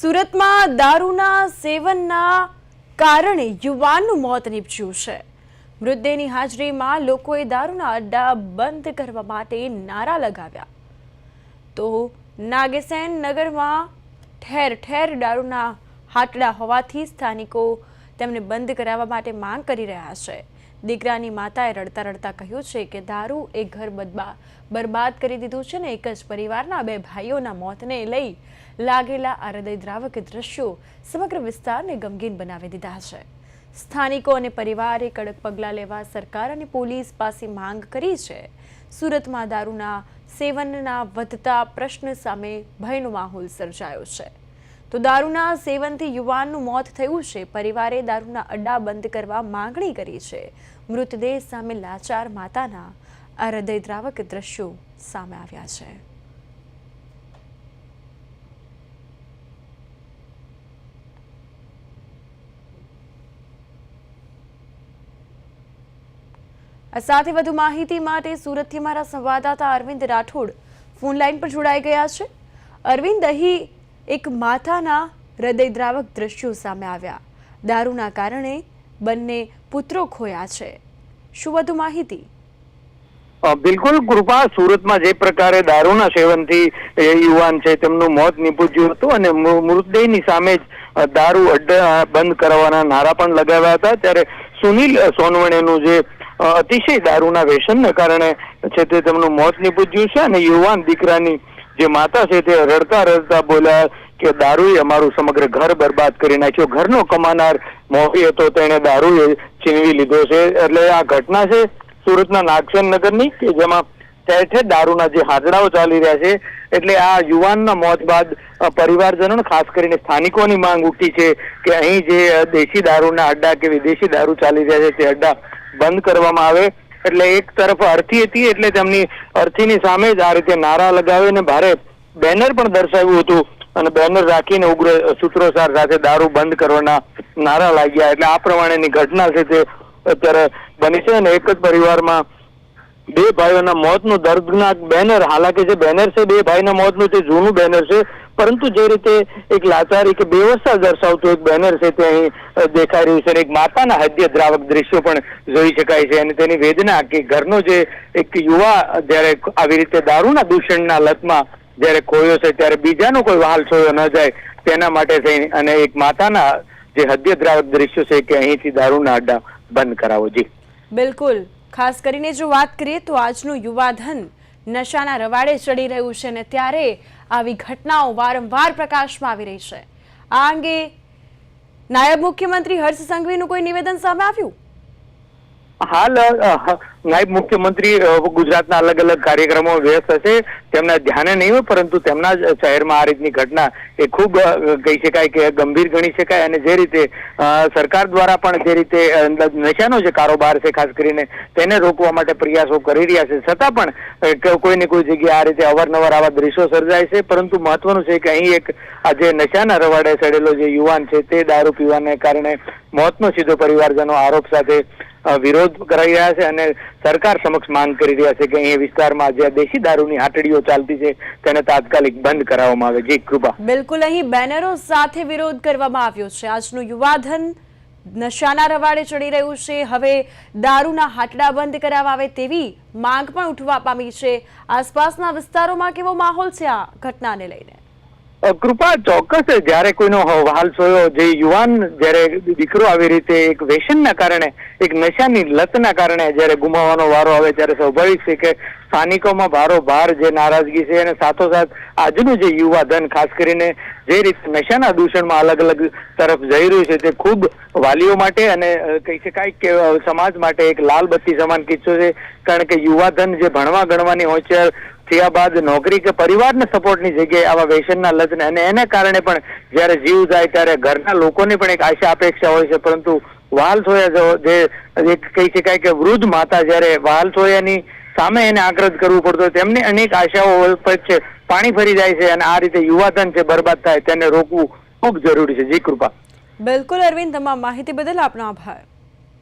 સુરતમાં દારૂના સેવનના કારણે યુવાનનું મોત નીપજ્યું છે। મૃતદેહની હાજરીમાં લોકોએ દારૂના અડ્ડા બંધ કરવા માટે નારા લગાવ્યા તો નાગેસેન નગરમાં ઠેર ઠેર દારૂના હાટડા હોવાથી સ્થાનિકો તેમને બંધ કરાવવા માટે માંગ કરી રહ્યા છે। દીકરાની માતાએ રડતા રડતા કહ્યું છે કે દારૂ એ ઘર બરબાદ કરી દીધું છે ને એક જ પરિવારના બે ભાઈઓના મોતને લઈ લાગેલા આ હૃદયદ્રાવક દ્રશ્યો સમગ્ર વિસ્તારને ગમગીન બનાવી દીધા છે। સ્થાનિકો અને પરિવારે કડક પગલાં લેવા સરકાર અને પોલીસ પાસે માંગ કરી છે। સુરતમાં દારૂના સેવનના વધતા પ્રશ્ન સામે ભયનો માહોલ સર્જાયો છે તો દારૂના સેવનથી યુવાનનું મોત થયું છે। પરિવારે દારૂના અડ્ડા બંધ કરવા માંગણી કરી છે। મૃતદેહ સામે લાચાર માતાના આ હૃદયદ્રાવક દ્રશ્યો સામે આવ્યા છે। આ સાથે વધુ માહિતી માટે સુરતથી મારા સંવાદદાતા અરવિંદ રાઠોડ ફોન લાઈન પર જોડાઈ ગયા છે। અરવિંદ, અહીં એક માતાના હૃદયદ્રાવક દ્રશ્યો સામે આવ્યા। દારૂના કારણે બંને પુત્રો ખોયા છે, શું વધુ માહિતી? બિલકુલ કૃપા, સુરતમાં જે પ્રકારે દારૂના સેવનથી યુવાન છે તેમનું મોત નીપજ્યું હતું અને મૃતદેહની સામે જ દારૂ અડ્ડા બંધ કરવાના નારા પણ લગાવ્યા હતા, ત્યારે સુનિલ સોનવણેનું જે અતિશય દારૂના વ્યસનને કારણે છે તે તેમનું મોત નીપજ્યું છે અને યુવાન દીકરાની જે માતા છે તે રડતા રડતા બોલ્યા કે દારૂએ અમારું સમગ્ર ઘર બરબાદ કરી નાખ્યો। ઘરનો કમાનાર મોભી હતો, તેણે દારૂએ છીનવી લીધો છે। એટલે આ ઘટના છે સુરતના નાગસેન નગરની કે જેમાં ઠેર ઠેર દારૂના જે હાજડાઓ ચાલી રહ્યા છે। એટલે આ યુવાનના મોત બાદ પરિવારજનો ખાસ કરીને સ્થાનિકોની માંગ ઉઠી છે કે અહીં જે દેશી દારૂના અડ્ડા કે વિદેશી દારૂ ચાલી રહ્યા છે તે અડ્ડા બંધ કરવામાં આવે। એટલે એક તરફ અર્થી હતી એટલે તેમની અર્થીની સામે જ આ રીતે નારા લગાવીને ભારે બેનર પણ દર્શાવ્યું હતું અને બેનર રાખીને ઉગ્ર સૂત્રોચ્ચાર સાથે દારૂ બંધ કરવાના નારા લાગ્યા। એટલે આ પ્રમાણેની ઘટના છે તે અત્યારે બની છે અને એક જ પરિવારમાં બે ભાઈઓના મોતનું દર્દનાક બેનર, હાલાકી જે બેનર છે બે ભાઈના મોતનું તે જૂનું બેનર છે, પરંતુ જે રીતે એક લાચારી કે બેવસ્તા દર્શાવતું એક બેનર છે તે અહીં દેખાઈ રહ્યું છે। એક માતાના હૃદયદ્રાવક દ્રશ્યો પણ જોઈ શકાય છે અને તેની વેદના કે ઘરનો જે એક યુવા જ્યારે આવી રીતે દારૂના દૂષણના લતમાં જ્યારે ખોયો છે ત્યારે બીજાનો કોઈ વહાલ છોયો ન જાય તેના માટે થઈ અને એક માતાના જે હૃદયદ્રાવક દ્રશ્યો છે કે અહીંથી દારૂના અડ્ડા બંધ કરાવો। જી બિલકુલ, ખાસ કરીને જો વાત કરીએ તો આજનું યુવાધન નશાના રવાડે ચડી રહ્યું છે ને ત્યારે આવી ઘટનાઓ વારંવાર પ્રકાશમાં આવી રહી છે। આ અંગે નાયબ મુખ્યમંત્રી હર્ષ સંઘવીનું કોઈ નિવેદન સામે આવ્યું? હાલ નાયબ મુખ્યમંત્રી ગુજરાતના અલગ અલગ કાર્યક્રમો વ્યસ્ત હશે, તેમના ધ્યાને નહીં હોય, પરંતુ તેમના જ શહેરમાં આ રીતની ઘટના એ ખૂબ કહી શકાય કે ગંભીર ગણી શકાય અને જે રીતે સરકાર દ્વારા પણ જે રીતે નશાનો જે કારોબાર છે ખાસ કરીને તેને રોકવા માટે પ્રયાસો કરી રહ્યા છે, છતાં પણ કોઈ ને કોઈ જગ્યાએ આ રીતે અવારનવાર આવા દ્રશ્યો સર્જાય છે। પરંતુ મહત્વનું છે કે અહીં એક આ જે નશાના રવાડે ચડેલો જે યુવાન છે તે દારૂ પીવાને કારણે મોતનો સીધો પરિવારજનો આરોપ સાથે વિરોધ કરાઈ રહ્યા છે અને સરકાર સમક્ષ માંગ કરી રહ્યા છે કે અહીં વિસ્તારમાં જે દેશી દારૂની હાટડીઓ ચાલતી છે તેને તાત્કાલિક બંધ કરાવવામાં આવે। જી કૃપા, બિલકુલ, અહીં બેનરો સાથે વિરોધ કરવામાં આવ્યો છે। આજનું યુવાધન નશાના રવાડે ચડી રહ્યું છે, હવે દારૂના હાટડા બંધ કરાવવા આવે તેવી માંગ પણ ઉઠવા પામી છે। આસપાસના વિસ્તારોમાં કેવો માહોલ છે આ ઘટનાને લઈને? કૃપા, ચોક્કસ જયારે કોઈનો વહાલ છોયો જે યુવાન જયારે દીકરો આવી રીતે એક વ્યસનના કારણે એક નશાની લતના કારણે જયારે ગુમાવવાનો વારો આવે ત્યારે સ્વાભાવિક છે કે સ્થાનિકોમાં ભારોભાર જે નારાજગી છે અને સાથોસાથ આજનું જે યુવાધન ખાસ કરીને જે રીતે નશાના દૂષણમાં અલગ અલગ તરફ જઈ રહ્યું છે તે ખૂબ વાલીઓ માટે અને કહી શકાય કે સમાજ માટે એક લાલ બત્તી સમાન કિસ્સો છે। કારણ કે યુવાધન જે ભણવા ગણવાની હોશિયાર થયા બાદ નોકરી કે પરિવારના સપોર્ટની જગ્યાએ આવા વ્યસનના લતને અને એને કારણે પણ જ્યારે જીવ જાય ત્યારે ઘરના લોકોની પણ એક આશા અપેક્ષા હોય છે, પરંતુ વહાલ છોયા જે એક કહી શકાય કે વૃદ્ધ માતા જ્યારે વહાલ છોયાની સામે એને આગ્રહ કરવું પડતો તેમને અનેક આશાઓ વચ્ચે પાણી ફરી જાય છે અને આ રીતે યુવાધન છે બરબાદ થાય તેને રોકવું ખૂબ જરૂરી છે। જી કૃપા, બિલકુલ અરવિંદ, તમામ માહિતી બદલ આપનો આભાર।